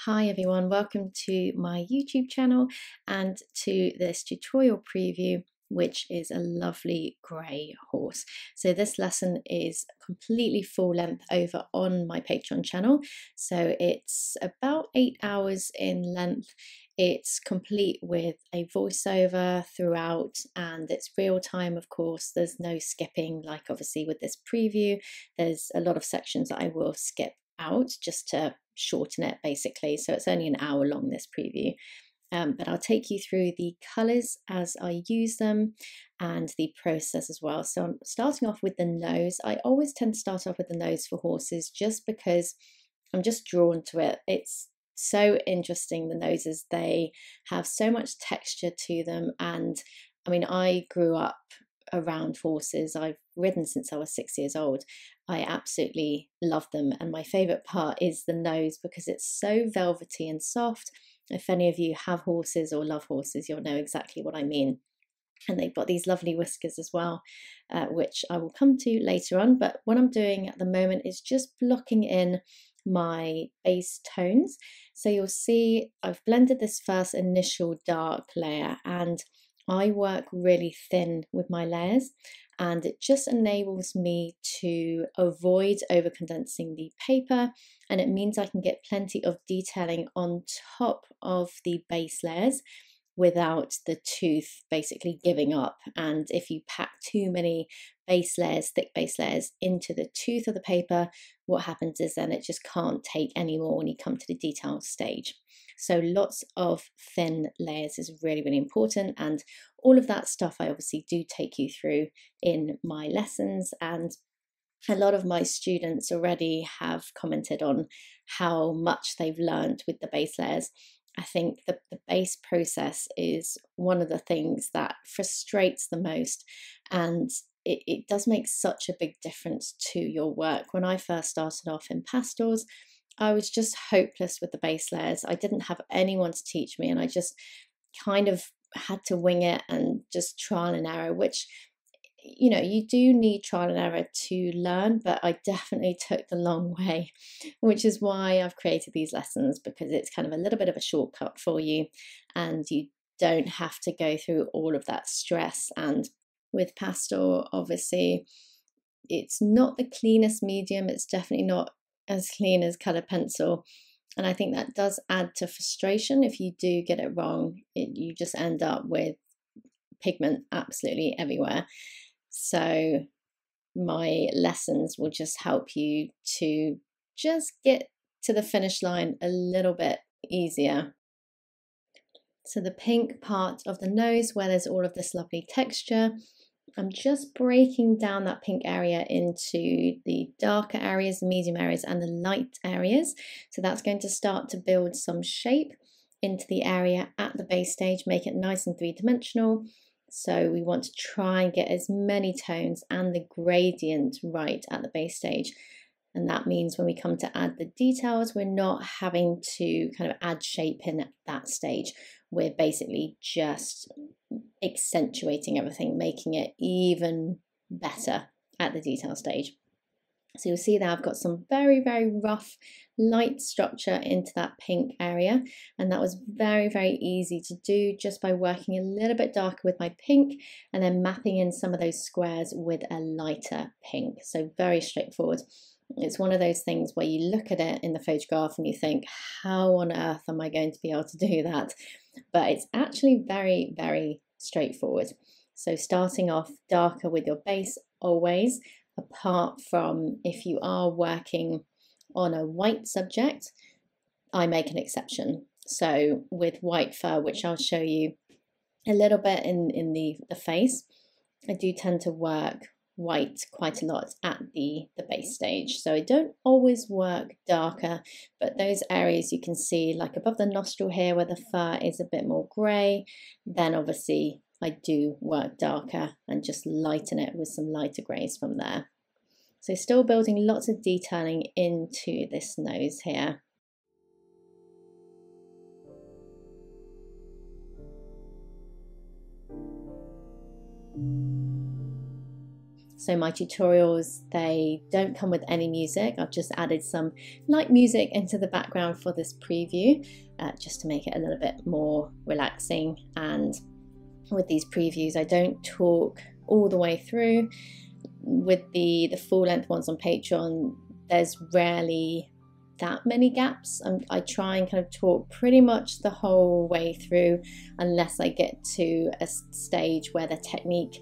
Hi everyone, welcome to my YouTube channel and to this tutorial preview, which is a lovely grey horse. So this lesson is completely full length over on my Patreon channel. So it's about 8 hours in length. It's complete with a voiceover throughout and it's real time, of course. There's no skipping like obviously with this preview. There's a lot of sections that I will skip out just to shorten it basically, so it's only an hour long, this preview, but I'll take you through the colours as I use them and the process as well. So I'm starting off with the nose. I always tend to start off with the nose for horses just because I'm just drawn to it. It's so interesting, the noses. They have so much texture to them, and I mean, I grew up around horses. I've ridden since I was 6 years old. I absolutely love them, and my favorite part is the nose because it's so velvety and soft. If any of you have horses or love horses, you'll know exactly what I mean. And they've got these lovely whiskers as well, which I will come to later on. But what I'm doing at the moment is just blocking in my base tones. So you'll see I've blended this first initial dark layer, and I work really thin with my layers, and it just enables me to avoid over condensing the paper, and it means I can get plenty of detailing on top of the base layers without the tooth basically giving up. And if you pack too many base layers, thick base layers, into the tooth of the paper, what happens is then it just can't take any more when you come to the detail stage. So lots of thin layers is really, really important, and all of that stuff I obviously do take you through in my lessons, and a lot of my students already have commented on how much they've learned with the base layers. I think the base process is one of the things that frustrates the most, and it does make such a big difference to your work. When I first started off in pastels, I was just hopeless with the base layers. I didn't have anyone to teach me, and I just kind of had to wing it and just trial and error, which, you know, you do need trial and error to learn, but I definitely took the long way, which is why I've created these lessons, because it's kind of a little bit of a shortcut for you and you don't have to go through all of that stress. And with pastel, obviously, it's not the cleanest medium. It's definitely not as clean as colored pencil. And I think that does add to frustration. If you do get it wrong, you just end up with pigment absolutely everywhere. So my lessons will just help you to just get to the finish line a little bit easier. So the pink part of the nose, where there's all of this lovely texture, I'm just breaking down that pink area into the darker areas, the medium areas, and the light areas. So that's going to start to build some shape into the area at the base stage, make it nice and three-dimensional. So we want to try and get as many tones and the gradient right at the base stage. And that means when we come to add the details, we're not having to kind of add shape in at that stage. We're basically just accentuating everything, making it even better at the detail stage. So you'll see that I've got some very, very rough, light structure into that pink area. And that was very, very easy to do just by working a little bit darker with my pink and then mapping in some of those squares with a lighter pink. So very straightforward. It's one of those things where you look at it in the photograph and you think, how on earth am I going to be able to do that? But it's actually very, very straightforward. So starting off darker with your base always, apart from if you are working on a white subject, I make an exception. So with white fur, which I'll show you a little bit in the face, I do tend to work white quite a lot at the base stage. So I don't always work darker, but those areas you can see, like above the nostril here where the fur is a bit more grey, then obviously I do work darker and just lighten it with some lighter greys from there. So still building lots of detailing into this nose here. So my tutorials, they don't come with any music. I've just added some light music into the background for this preview, just to make it a little bit more relaxing. And with these previews, I don't talk all the way through. With the full-length ones on Patreon, there's rarely that many gaps. I try and kind of talk pretty much the whole way through, unless I get to a stage where the technique,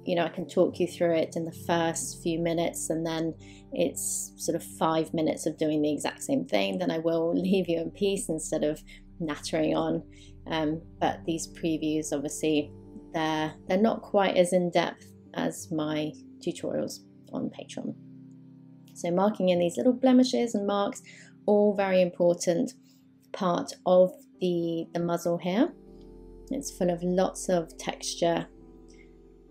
you know, I can talk you through it in the first few minutes, and then it's sort of 5 minutes of doing the exact same thing. Then I will leave you in peace instead of nattering on. But these previews, obviously, they're not quite as in-depth as my tutorials on Patreon. So marking in these little blemishes and marks, all very important part of the muzzle here. It's full of lots of texture.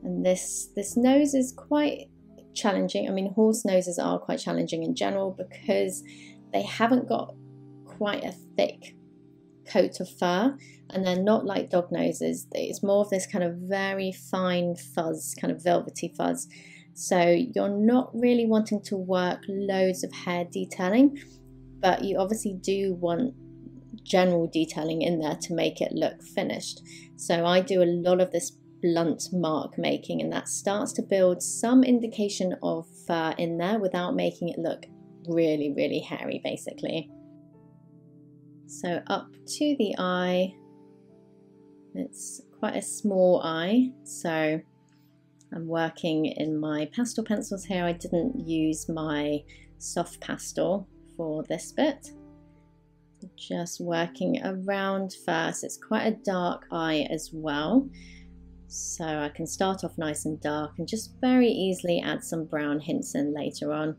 And this nose is quite challenging. I mean, horse noses are quite challenging in general because they haven't got quite a thick coat of fur, and they're not like dog noses. It's more of this kind of very fine fuzz, kind of velvety fuzz. So you're not really wanting to work loads of hair detailing, but you obviously do want general detailing in there to make it look finished. So I do a lot of this blunt mark making, and that starts to build some indication of fur in there without making it look really, really hairy, basically. So up to the eye, it's quite a small eye, so I'm working in my pastel pencils here. I didn't use my soft pastel for this bit. Just working around first. It's quite a dark eye as well, so I can start off nice and dark and just very easily add some brown hints in later on.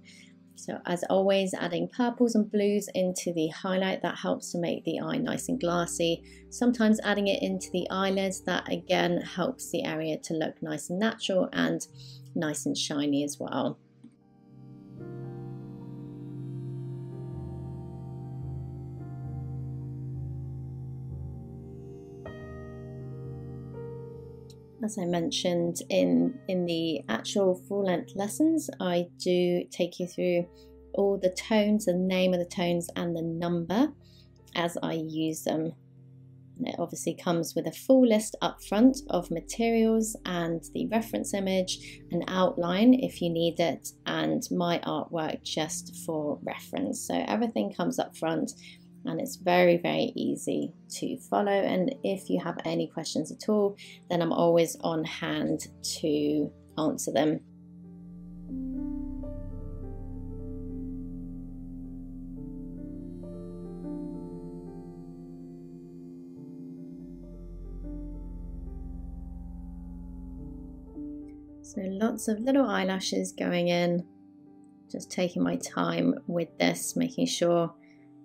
So as always, adding purples and blues into the highlight, that helps to make the eye nice and glassy. Sometimes adding it into the eyelids, that again helps the area to look nice and natural and nice and shiny as well. As I mentioned in the actual full-length lessons, I do take you through all the tones, the name of the tones and the number as I use them. And it obviously comes with a full list up front of materials and the reference image, an outline if you need it, and my artwork just for reference. So everything comes up front, and it's very, very easy to follow. And if you have any questions at all, then I'm always on hand to answer them. So lots of little eyelashes going in, just taking my time with this, making sure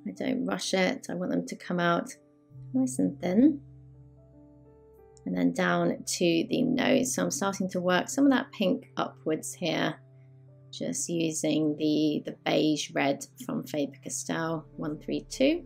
I don't rush it. I want them to come out nice and thin. And then down to the nose. So I'm starting to work some of that pink upwards here, just using the beige red from Faber-Castell 132.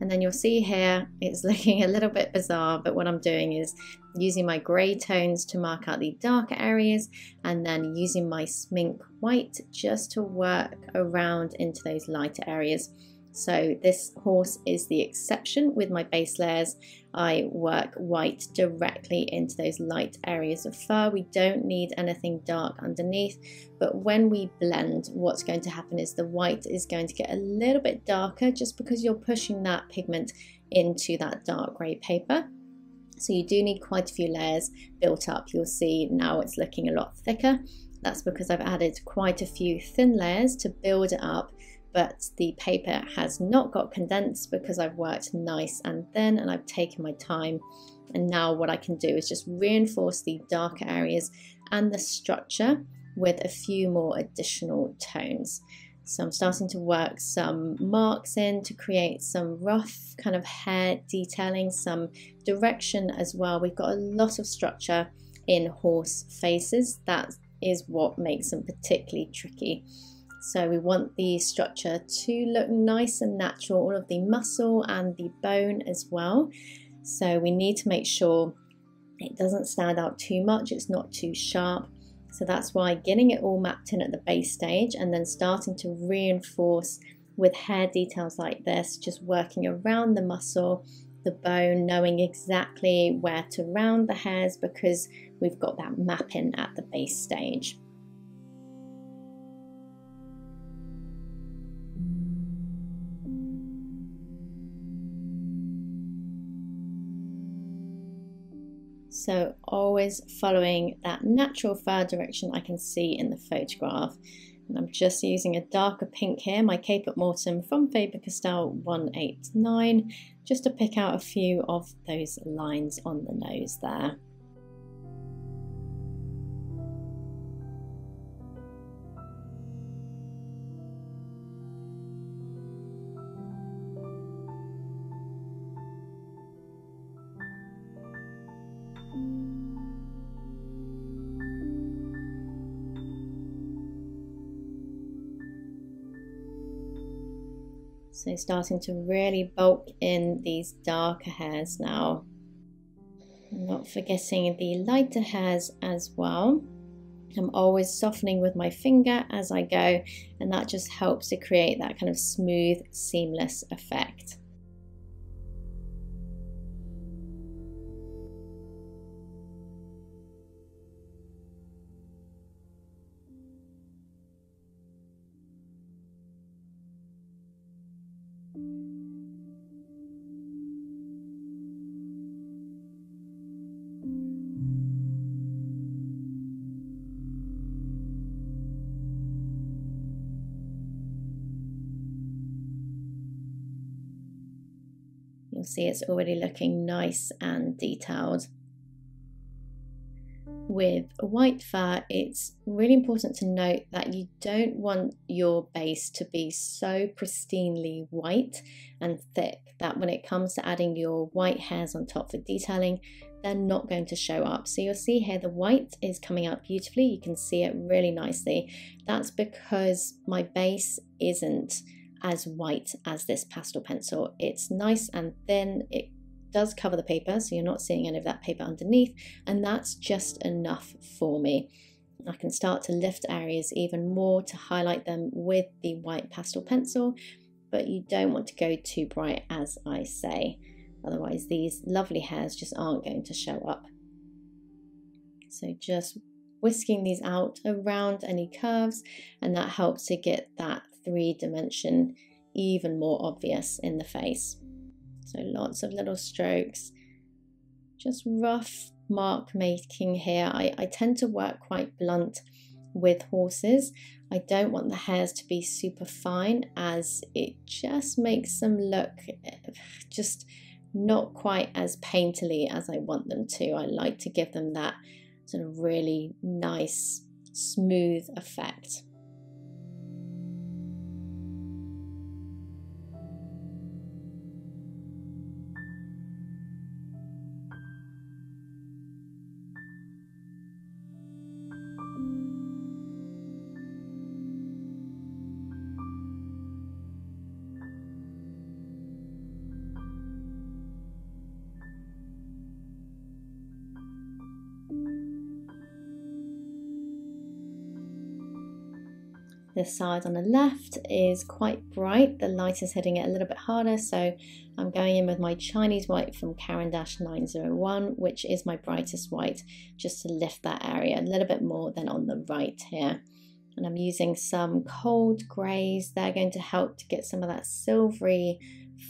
And then you'll see here, it's looking a little bit bizarre, but what I'm doing is using my grey tones to mark out the darker areas, and then using my smink white just to work around into those lighter areas. So this horse is the exception. With my base layers, I work white directly into those light areas of fur. We don't need anything dark underneath, but when we blend, what's going to happen is the white is going to get a little bit darker just because you're pushing that pigment into that dark grey paper. So you do need quite a few layers built up. You'll see now it's looking a lot thicker. That's because I've added quite a few thin layers to build it up, but the paper has not got condensed because I've worked nice and thin and I've taken my time. And now what I can do is just reinforce the darker areas and the structure with a few more additional tones. So I'm starting to work some marks in to create some rough kind of hair detailing, some direction as well. We've got a lot of structure in horse faces. That is what makes them particularly tricky. So we want the structure to look nice and natural, all of the muscle and the bone as well. So we need to make sure it doesn't stand out too much, it's not too sharp. So that's why getting it all mapped in at the base stage and then starting to reinforce with hair details like this, just working around the muscle, the bone, knowing exactly where to round the hairs because we've got that mapping at the base stage. So always following that natural fur direction I can see in the photograph. And I'm just using a darker pink here, my Caput Mortem from Faber-Castell 189, just to pick out a few of those lines on the nose there. So starting to really bulk in these darker hairs now. Not forgetting the lighter hairs as well. I'm always softening with my finger as I go, and that just helps to create that kind of smooth, seamless effect. You'll see it's already looking nice and detailed. With white fur, it's really important to note that you don't want your base to be so pristinely white and thick that when it comes to adding your white hairs on top for detailing, they're not going to show up. So you'll see here the white is coming out beautifully. You can see it really nicely. That's because my base isn't as white as this pastel pencil. It's nice and thin. It does cover the paper, so you're not seeing any of that paper underneath, and that's just enough for me. I can start to lift areas even more to highlight them with the white pastel pencil, but you don't want to go too bright, as I say, otherwise these lovely hairs just aren't going to show up. So just whisking these out around any curves, and that helps to get that 3-dimension even more obvious in the face. So lots of little strokes, just rough mark making here. I tend to work quite blunt with horses. I don't want the hairs to be super fine, as it just makes them look just not quite as painterly as I want them to. I like to give them that sort of really nice, smooth effect. This side on the left is quite bright. The light is hitting it a little bit harder, so I'm going in with my Chinese white from Caran d'Ache 901, which is my brightest white, just to lift that area a little bit more than on the right here. And I'm using some cold greys. They're going to help to get some of that silvery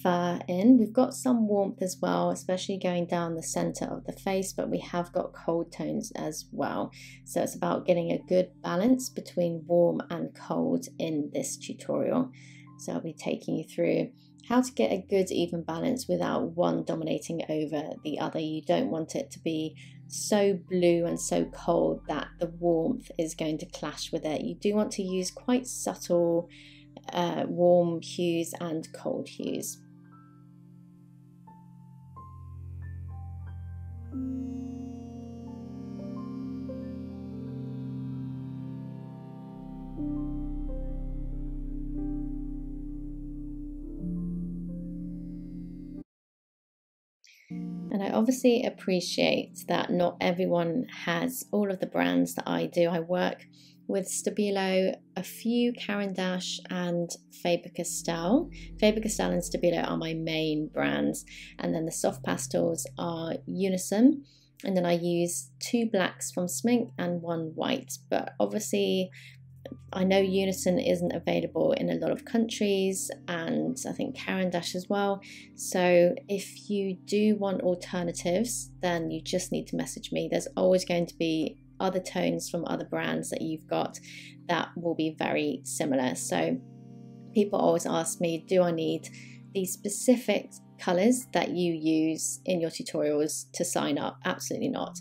fur in. We've got some warmth as well, especially going down the center of the face, but we have got cold tones as well. So it's about getting a good balance between warm and cold in this tutorial. So I'll be taking you through how to get a good even balance without one dominating over the other. You don't want it to be so blue and so cold that the warmth is going to clash with it. You do want to use quite subtle warm hues and cold hues. And I obviously appreciate that not everyone has all of the brands that I do. I work with Stabilo, a few Caran d'Ache, and Faber-Castell. Faber-Castell and Stabilo are my main brands, and then the soft pastels are Unison, and then I use 2 blacks from Smink and 1 white. But obviously I know Unison isn't available in a lot of countries, and I think Caran d'Ache as well. So if you do want alternatives, then you just need to message me. There's always going to be other tones from other brands that you've got that will be very similar. So people always ask me, do I need these specific colors that you use in your tutorials to sign up? Absolutely not.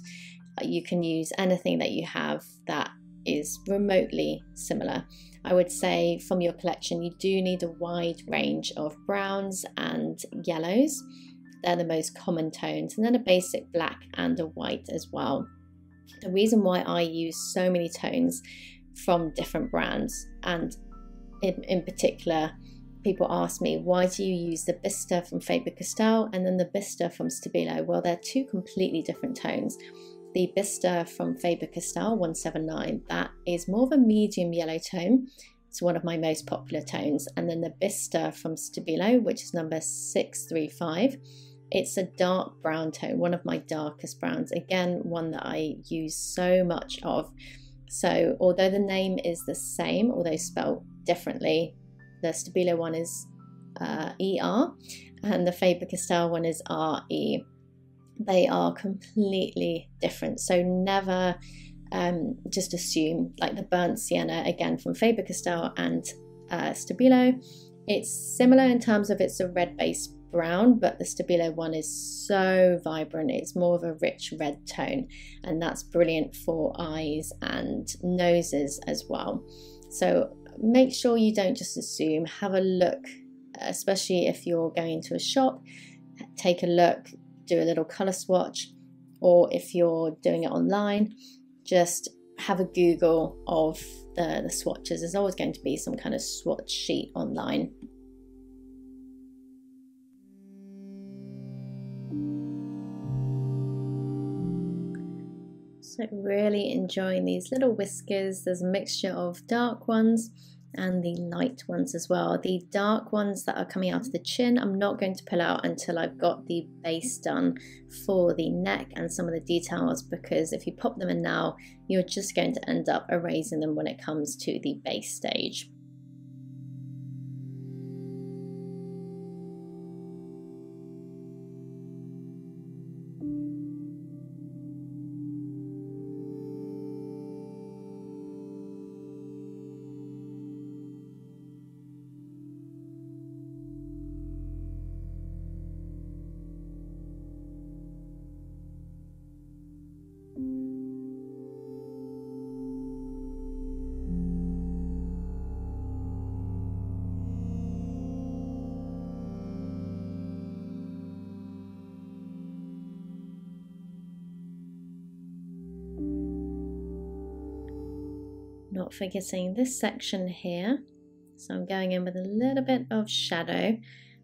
You can use anything that you have that is remotely similar. I would say from your collection you do need a wide range of browns and yellows. They're the most common tones, and then a basic black and a white as well. The reason why I use so many tones from different brands, and in particular people ask me, why do you use the Bista from Faber-Castell and then the Bista from Stabilo? Well, they're 2 completely different tones. The Bista from Faber-Castell 179, that is more of a medium yellow tone. It's one of my most popular tones. And then the Bista from Stabilo, which is number 635, it's a dark brown tone, one of my darkest browns. Again, one that I use so much of. So although the name is the same, although spelled differently, the Stabilo one is ER and the Faber-Castell one is RE. They are completely different, so never just assume. Like the burnt sienna, again from Faber-Castell and Stabilo, it's similar in terms of it's a red based brown, but the Stabilo one is so vibrant. It's more of a rich red tone, and that's brilliant for eyes and noses as well. So make sure you don't just assume. Have a look, especially if you're going to a shop. Take a look, do a little color swatch, or if you're doing it online, just have a Google of the swatches. There's always going to be some kind of swatch sheet online. So really enjoying these little whiskers. There's a mixture of dark ones and the light ones as well. The dark ones that are coming out of the chin, I'm not going to pull out until I've got the base done for the neck and some of the details, because if you pop them in now, you're just going to end up erasing them when it comes to the base stage. Not forgetting this section here, so I'm going in with a little bit of shadow,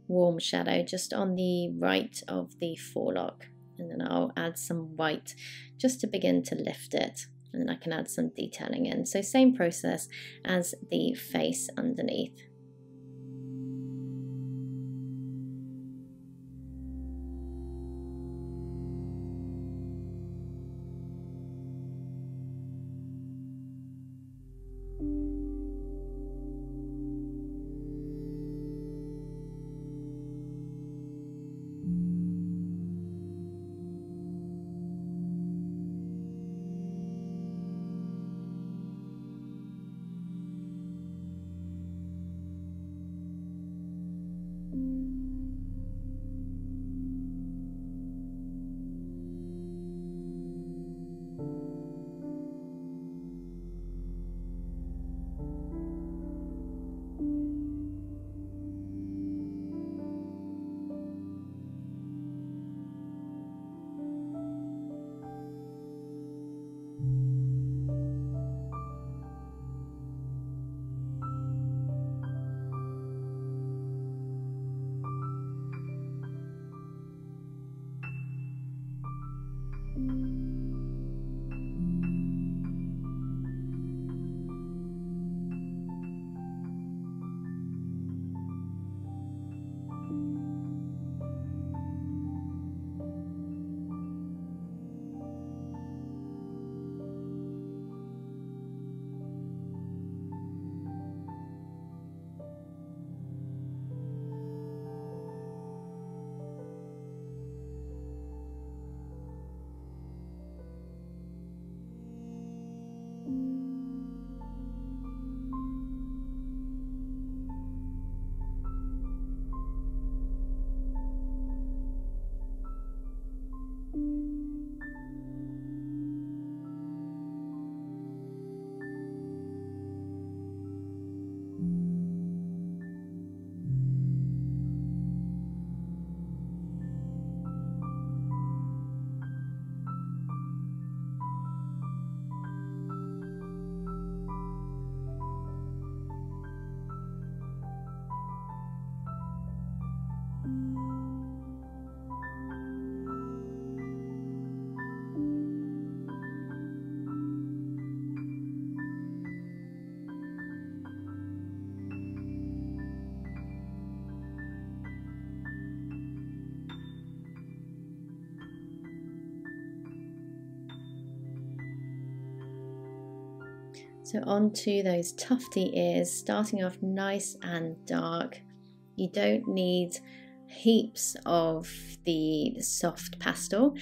warm shadow, just on the right of the forelock, and then I'll add some white just to begin to lift it, and then I can add some detailing in. So same process as the face underneath. So onto those tufty ears, starting off nice and dark. You don't need heaps of the soft pastel.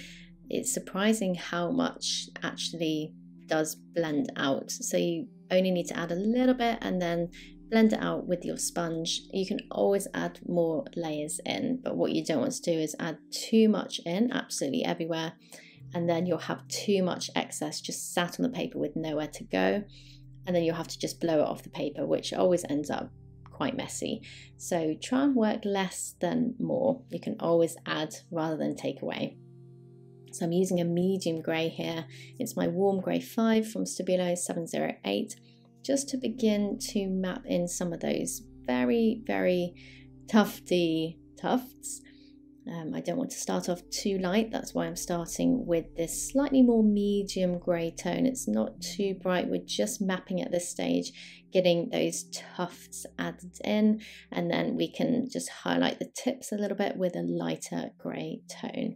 It's surprising how much actually does blend out. So you only need to add a little bit and then blend it out with your sponge. You can always add more layers in, but what you don't want to do is add too much in absolutely everywhere, and then you'll have too much excess just sat on the paper with nowhere to go, and then you'll have to just blow it off the paper, which always ends up quite messy. So try and work less than more. You can always add rather than take away. So I'm using a medium grey here. It's my warm grey 5 from Stabilo 708, just to begin to map in some of those very, very tufty tufts. I don't want to start off too light, that's why I'm starting with this slightly more medium grey tone. It's not too bright, we're just mapping at this stage, getting those tufts added in, and then we can just highlight the tips a little bit with a lighter grey tone.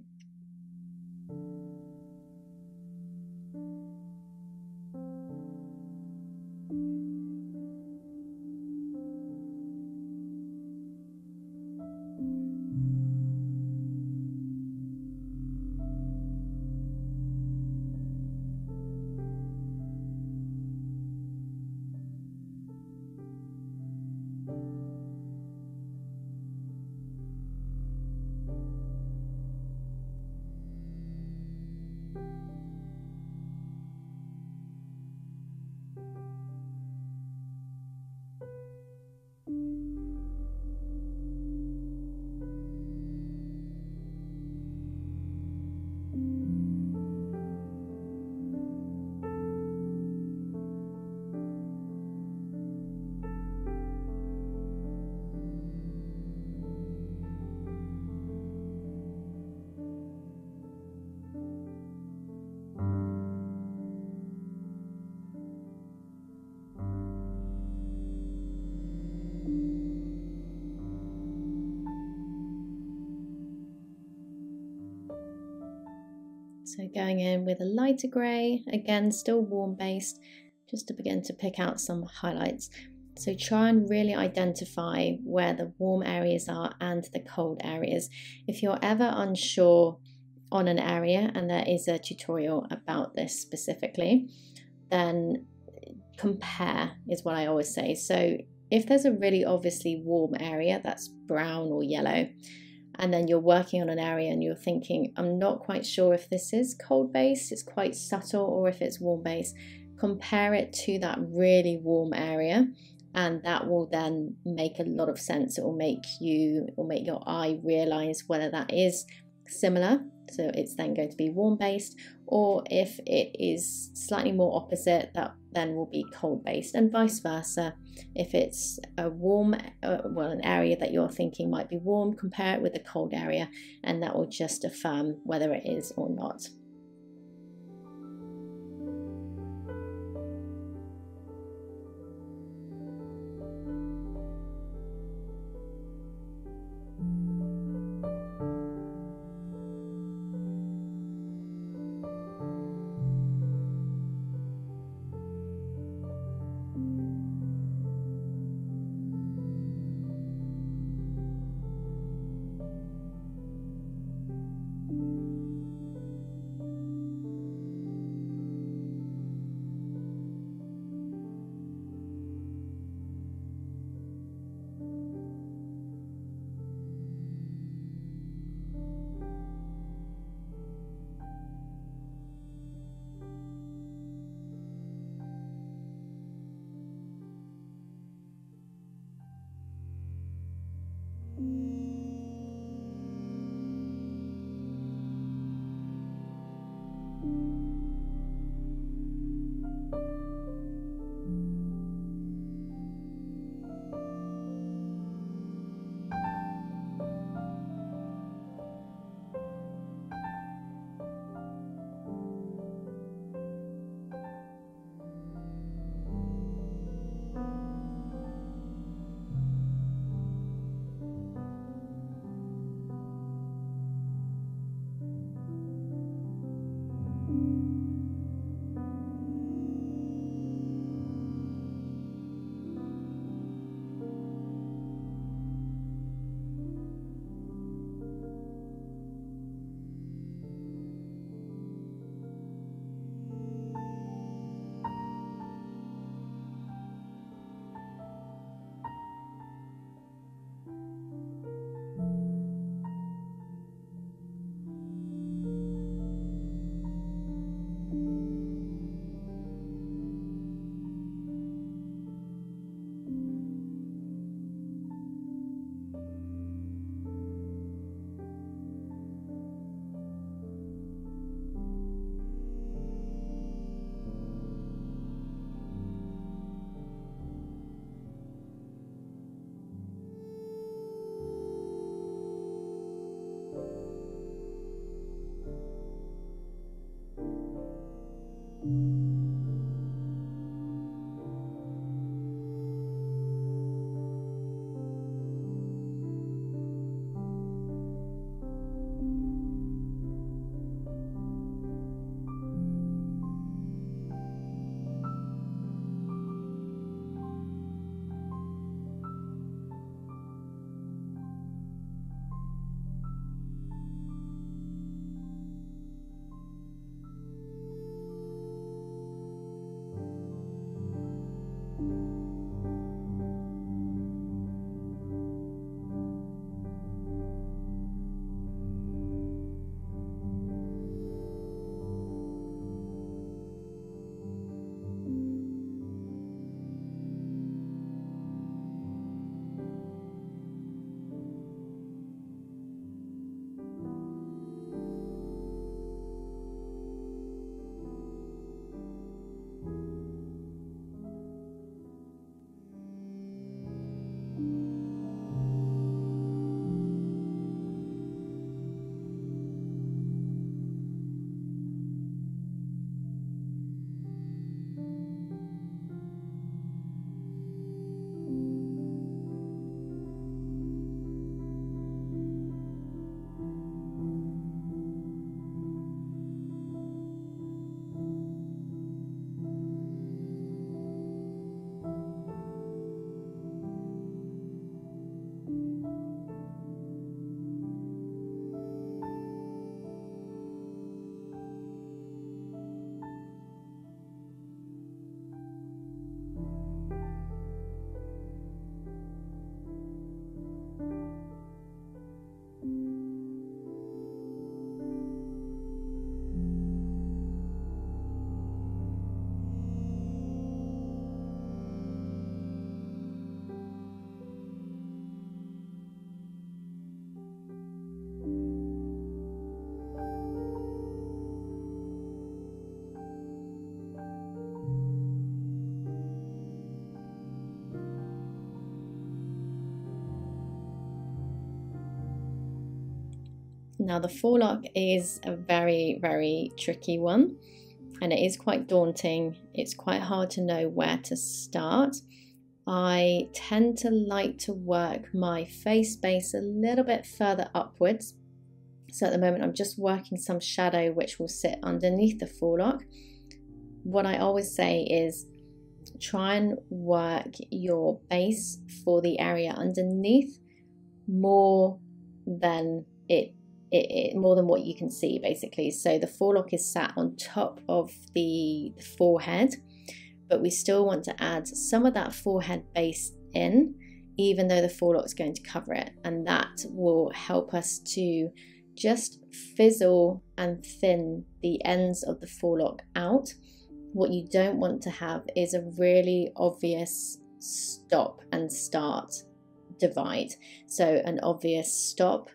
So going in with a lighter grey, again still warm based, just to begin to pick out some highlights. So try and really identify where the warm areas are and the cold areas. If you're ever unsure on an area, and there is a tutorial about this specifically, then compare is what I always say. So if there's a really obviously warm area that's brown or yellow, and then you're working on an area and you're thinking, I'm not quite sure if this is cold base, it's quite subtle, or if it's warm base, compare it to that really warm area, and that will then make a lot of sense. It will make your eye realize whether that is similar, so it's then going to be warm based, or if it is slightly more opposite, that then will be cold based, and vice versa. If it's a warm, an area that you're thinking might be warm, compare it with a cold area, and that will just affirm whether it is or not. Now the forelock is a very, very tricky one, and it is quite daunting. It's quite hard to know where to start. I tend to like to work my face base a little bit further upwards. So at the moment I'm just working some shadow which will sit underneath the forelock. What I always say is try and work your base for the area underneath more than more than what you can see, basically. So the forelock is sat on top of the forehead, but we still want to add some of that forehead base in, even though the forelock is going to cover it, and that will help us to just fizzle and thin the ends of the forelock out. What you don't want to have is a really obvious stop and start divide. So an obvious stop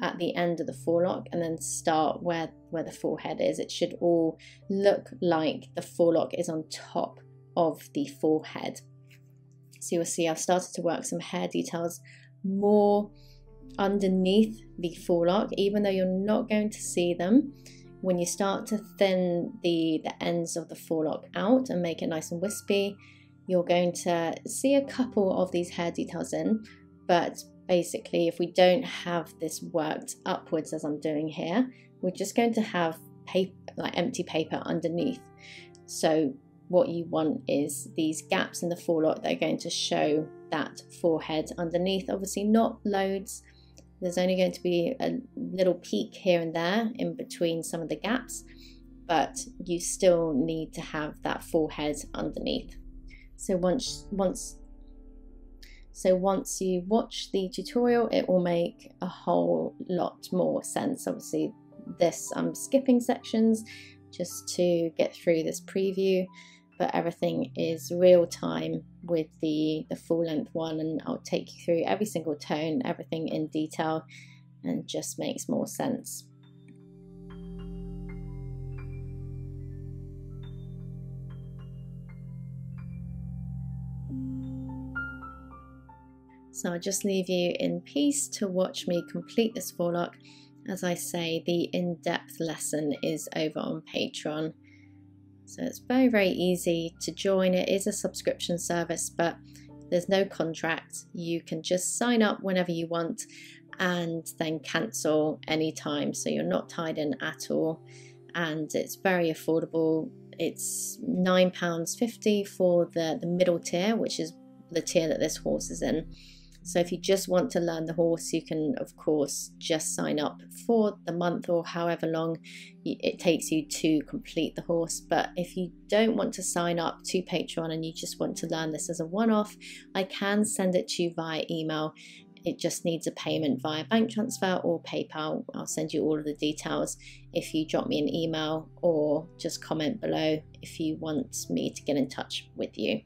at the end of the forelock and then start where the forehead is. It should all look like the forelock is on top of the forehead. So you'll see I've started to work some hair details more underneath the forelock, even though you're not going to see them. When you start to thin the ends of the forelock out and make it nice and wispy, you're going to see a couple of these hair details in, but basically if we don't have this worked upwards as I'm doing here, we're just going to have paper, like empty paper underneath. So what you want is these gaps in the forelock that are going to show that forehead underneath. Obviously not loads, there's only going to be a little peak here and there in between some of the gaps, but you still need to have that forehead underneath. So once you watch the tutorial, it will make a whole lot more sense. Obviously this I'm skipping sections just to get through this preview, but everything is real time with the full length one, and I'll take you through every single tone, everything in detail, and just makes more sense. So I'll just leave you in peace to watch me complete this forelock. As I say, the in-depth lesson is over on Patreon. So it's very, very easy to join. It is a subscription service, but there's no contract. You can just sign up whenever you want and then cancel anytime. So you're not tied in at all. And it's very affordable. It's £9.50 for the middle tier, which is the tier that this horse is in. So if you just want to learn the horse, you can of course just sign up for the month or however long it takes you to complete the horse. But if you don't want to sign up to Patreon and you just want to learn this as a one-off, I can send it to you via email. It just needs a payment via bank transfer or PayPal. I'll send you all of the details if you drop me an email, or just comment below if you want me to get in touch with you.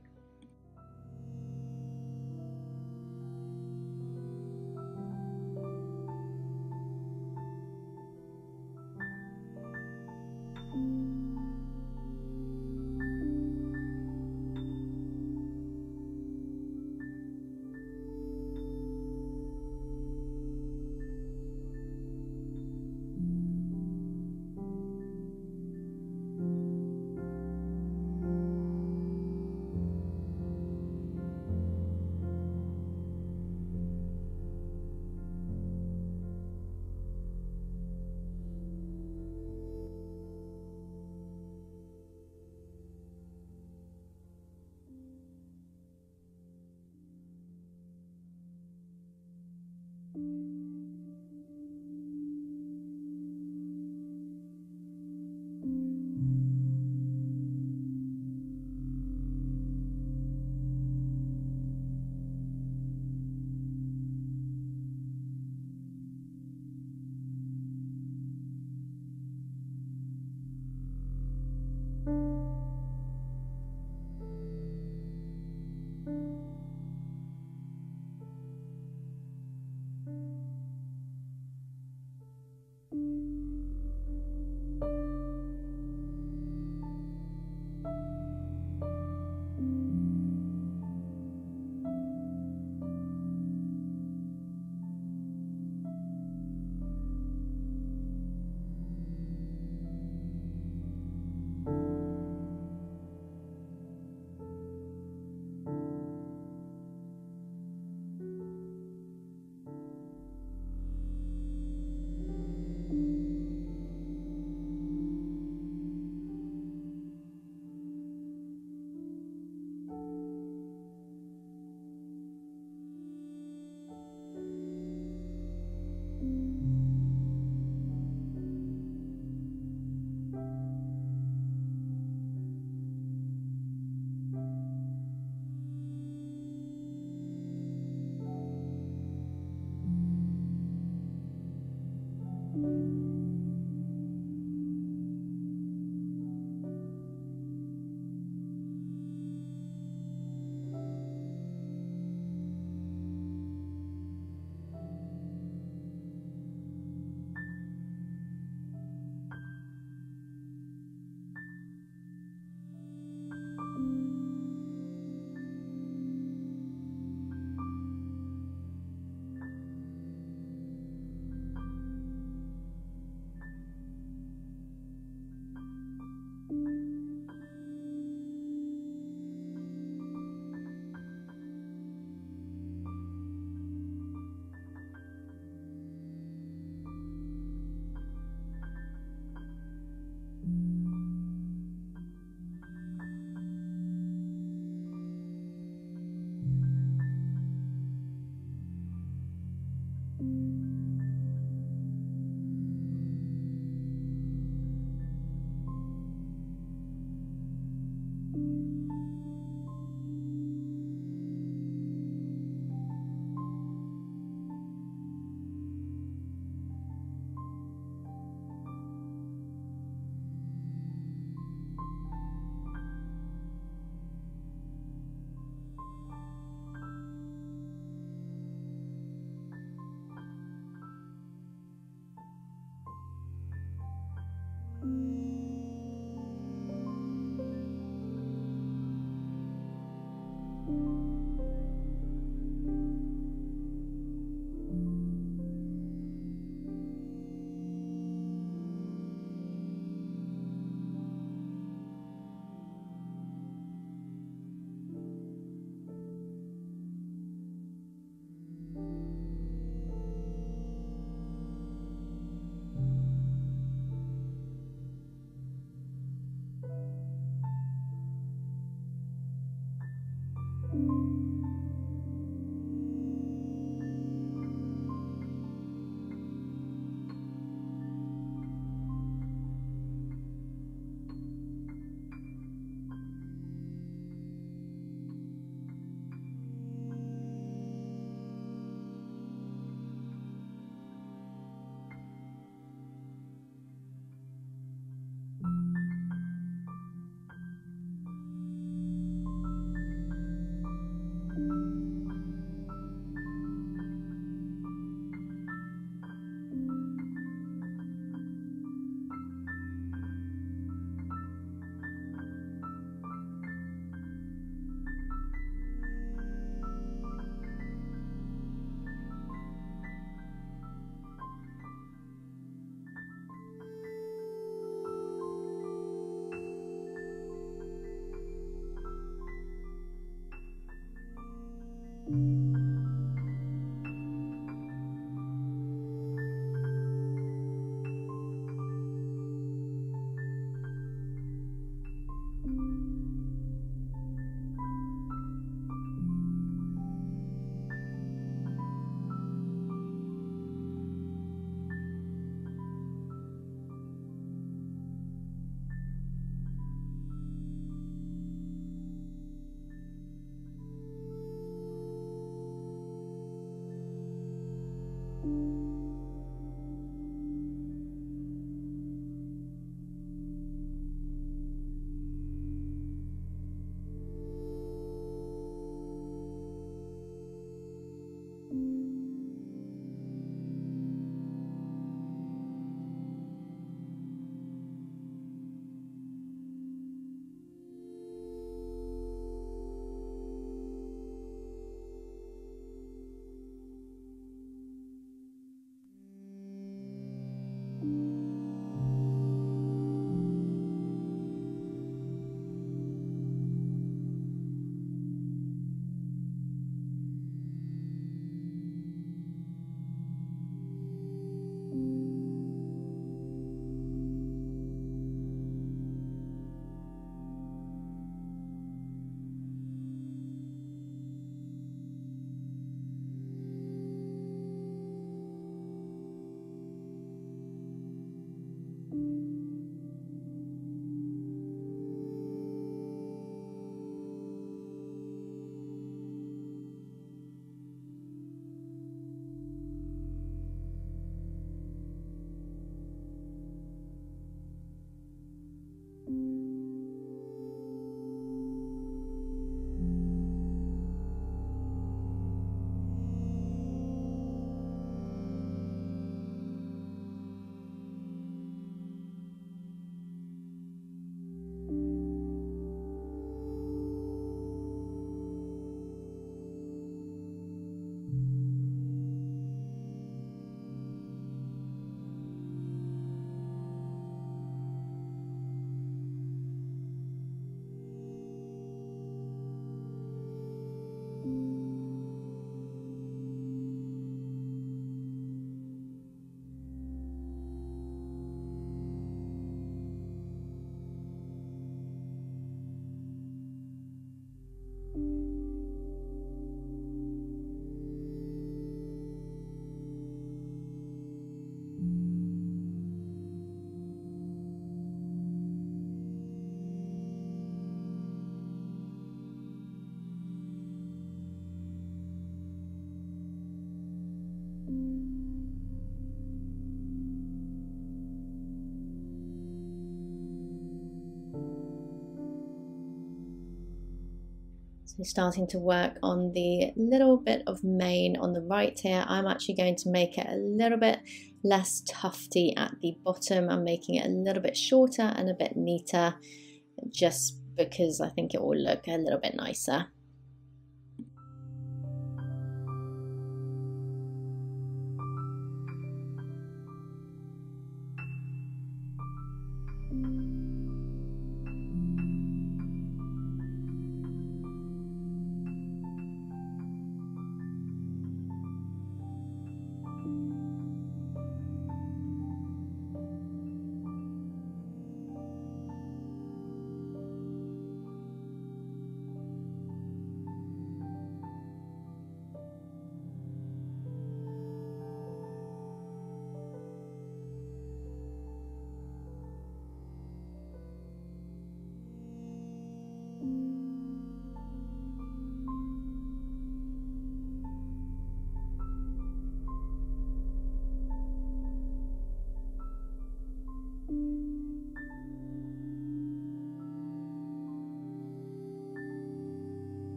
So starting to work on the little bit of mane on the right here. I'm actually going to make it a little bit less tufty at the bottom. I'm making it a little bit shorter and a bit neater, just because I think it will look a little bit nicer.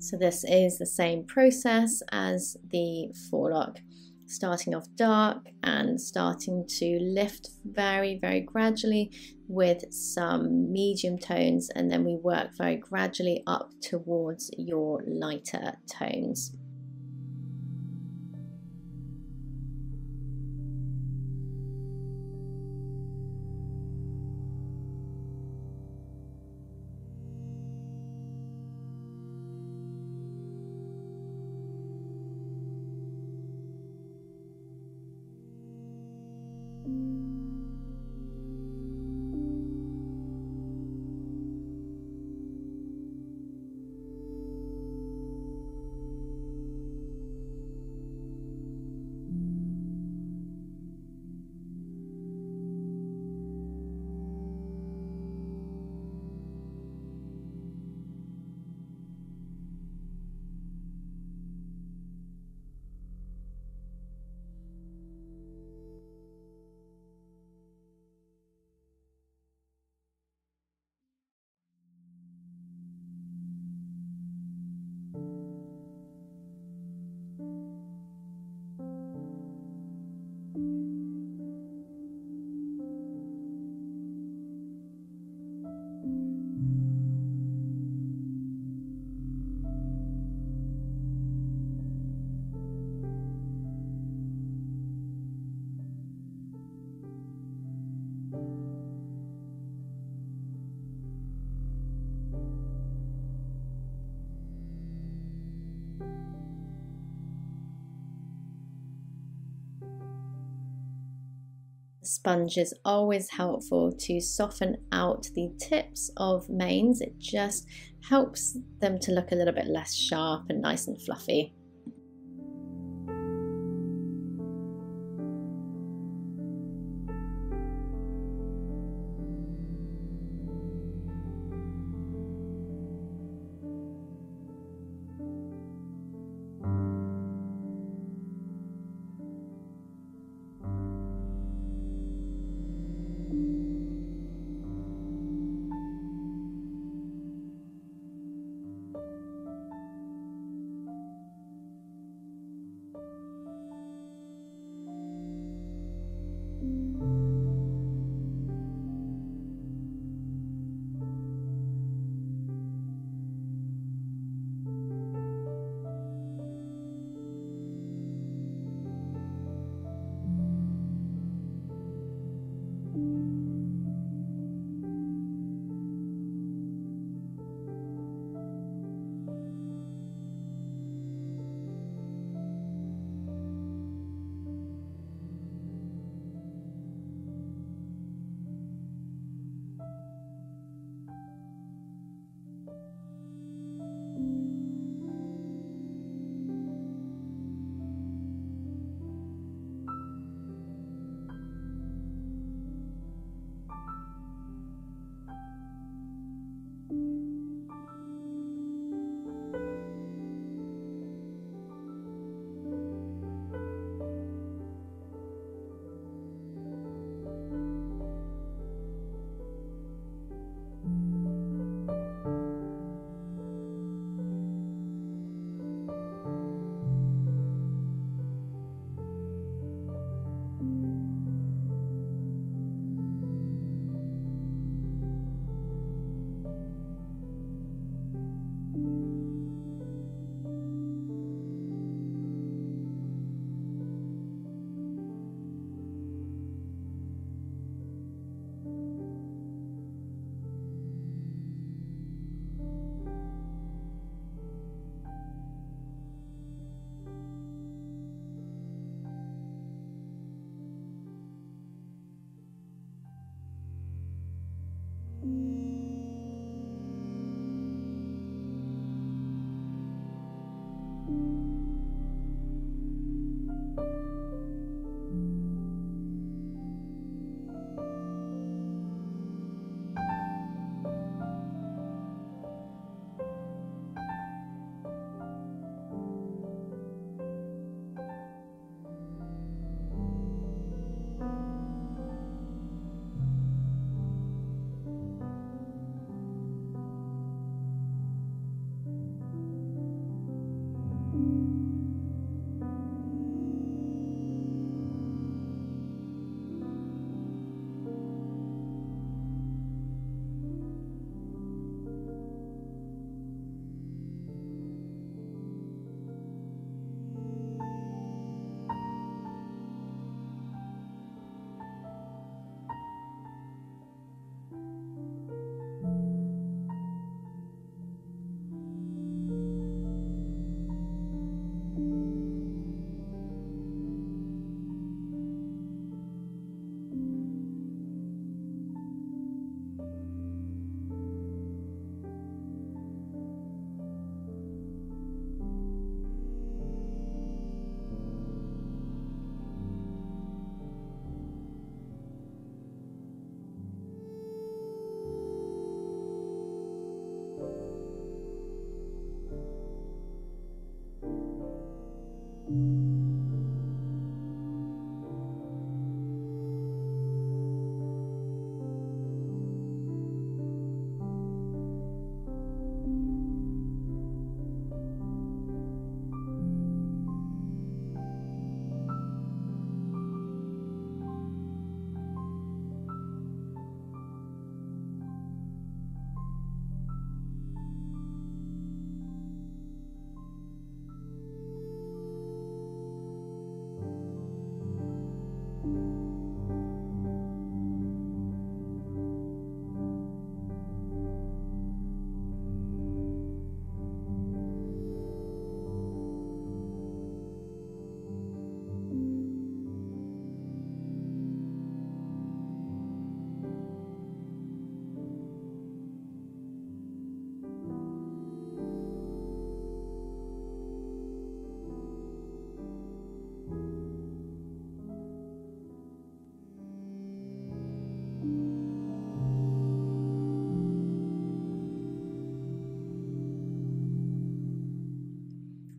So this is the same process as the forelock, starting off dark and starting to lift very, very gradually with some medium tones, and then we work very gradually up towards your lighter tones. The sponge is always helpful to soften out the tips of manes. It just helps them to look a little bit less sharp and nice and fluffy.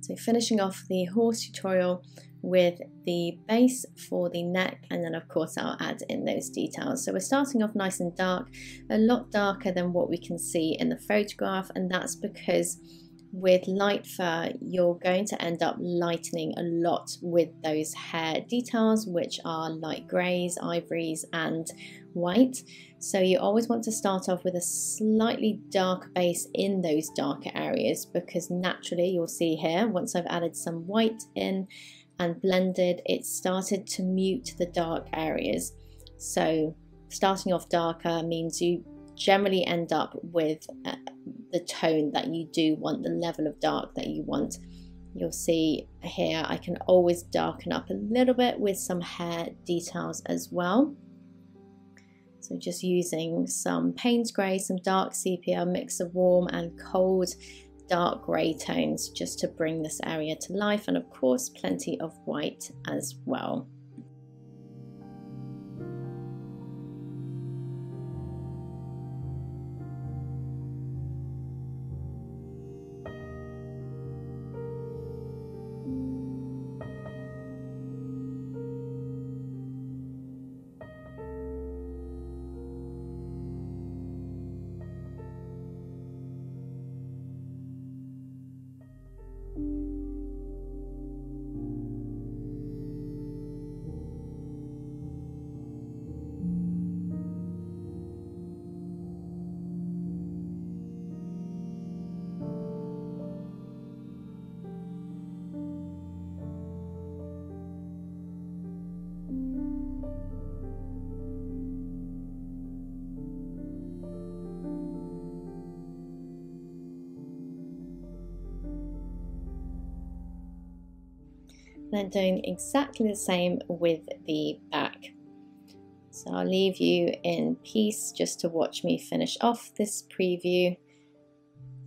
So finishing off the horse tutorial with the base for the neck, and then of course I'll add in those details. So we're starting off nice and dark, a lot darker than what we can see in the photograph, and that's because with light fur you're going to end up lightening a lot with those hair details, which are light greys, ivories and white. So you always want to start off with a slightly darker base in those darker areas, because naturally you'll see here, once I've added some white in and blended, it started to mute the dark areas. So starting off darker means you generally end up with the tone that you do want, the level of dark that you want. You'll see here I can always darken up a little bit with some hair details as well. So just using some Payne's grey, some dark sepia, a mix of warm and cold dark grey tones just to bring this area to life, and of course plenty of white as well. Then doing exactly the same with the back. So I'll leave you in peace just to watch me finish off this preview.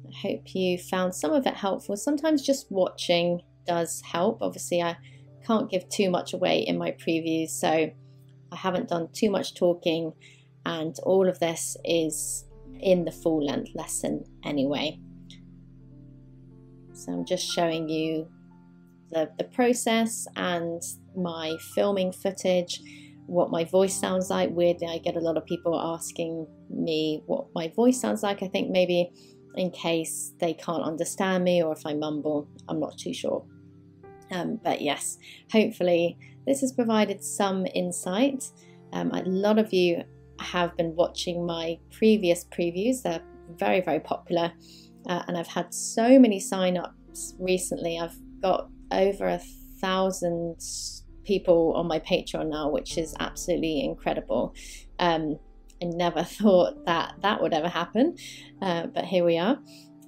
I hope you found some of it helpful. Sometimes just watching does help. Obviously I can't give too much away in my previews, so I haven't done too much talking, and all of this is in the full length lesson anyway. So I'm just showing you the process and my filming footage, what my voice sounds like. Weirdly, I get a lot of people asking me what my voice sounds like. I think maybe in case they can't understand me or if I mumble, I'm not too sure. But yes, hopefully this has provided some insight. A lot of you have been watching my previous previews. They're very, very popular, and I've had so many sign-ups recently. I've got over 1,000 people on my Patreon now, which is absolutely incredible. I never thought that that would ever happen, but here we are.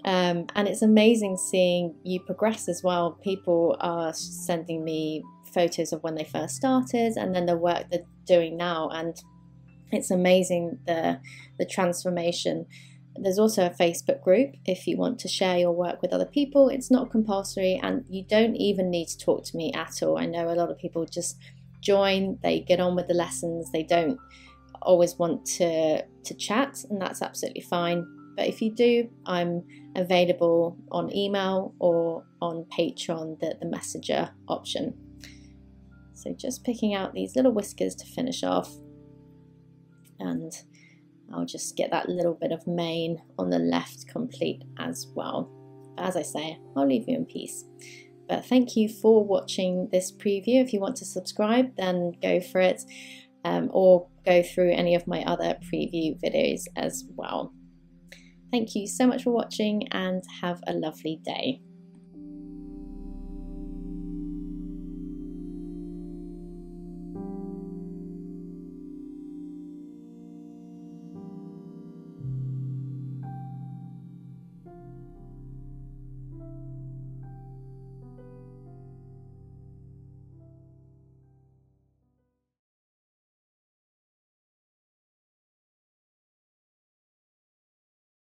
And it's amazing seeing you progress as well. People are sending me photos of when they first started and then the work they're doing now, and it's amazing the transformation. There's also a Facebook group if you want to share your work with other people. It's not compulsory, and you don't even need to talk to me at all. I know a lot of people just join, they get on with the lessons, they don't always want to chat, and that's absolutely fine. But if you do, I'm available on email or on Patreon, the messenger option. So just picking out these little whiskers to finish off, and I'll just get that little bit of mane on the left complete as well. But as I say, I'll leave you in peace. But thank you for watching this preview. If you want to subscribe, then go for it, or go through any of my other preview videos as well. Thank you so much for watching, and have a lovely day.